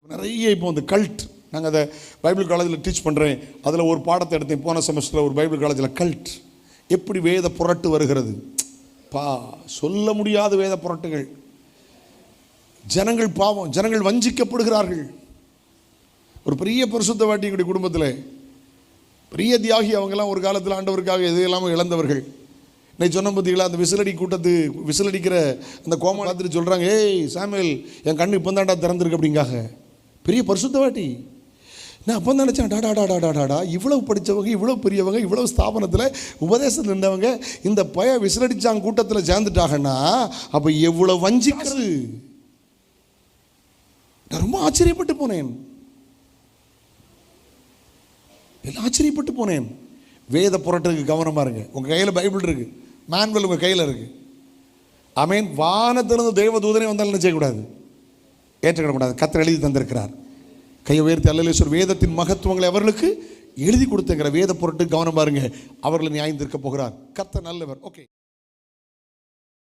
நிறைய இப்போ வந்து கல்ட், நாங்கள் அதை பைபிள் காலேஜில் டீச் பண்ணுறேன். அதில் ஒரு பாடத்தை எடுத்தேன் போன செமஸ்டரில். ஒரு பைபிள் காலேஜில் கல்ட் எப்படி வேத புரட்டு வருகிறது, சொல்ல முடியாத வேத புரட்டுகள். ஜனங்கள் பாவம், ஜனங்கள் வஞ்சிக்கப்படுகிறார்கள். ஒரு பெரிய பரிசுத்தவாட்டியுடைய குடும்பத்தில் பெரிய தியாகி, அவங்கெல்லாம் ஒரு காலத்தில் ஆண்டவருக்காக எது இல்லாமல் இழந்தவர்கள். இன்னைக்கு சொன்ன பார்த்தீங்களா, அந்த விசிலடிக்கிற அந்த கோமா பார்த்துட்டு சொல்கிறாங்க, ஏய் சாமுவேல், என் கண்ணு இப்போ தான்டா திறந்துருக்கு அப்படிங்காக. பெரிய பரிசுத்தவாட்டி. நான் அப்போ தான் நினச்சேன், டாடா இவ்வளவு படித்தவங்க, இவ்வளோ பெரியவங்க, இவ்வளோ ஸ்தாபனத்தில் உபதேசத்தில் இருந்தவங்க இந்த விசிலடிச்சாங்க கூட்டத்தில் சேர்ந்துட்டாங்கன்னா அப்போ எவ்வளோ வஞ்சிக்கிறது. நான் ரொம்ப ஆச்சரியப்பட்டு போனேன். வேத புரட்டுக்கு கவனமாக இருங்க. உங்கள் கையில் பைபிள் இருக்குது, மேன்வல் உங்கள் கையில் இருக்குது. ஆமேன். வானத்திலிருந்து தேவதூதனை வந்தாலும் என்ன செய்யக்கூடாது, ஏற்றுக்கிடக்கூடாது. கர்த்தர் எழுதி தந்திருக்கிறார். கையை உயர்த்தி அல்லேலூயா. வேதத்தின் மகத்துவங்களை அவர்களுக்கு எழுதி கொடுத்துங்கிற வேத பொருட்டு கவனம் பாருங்க. அவர்களை நியாயம் தீர்க்க போகிறார். கர்த்தர் நல்லவர். ஓகே.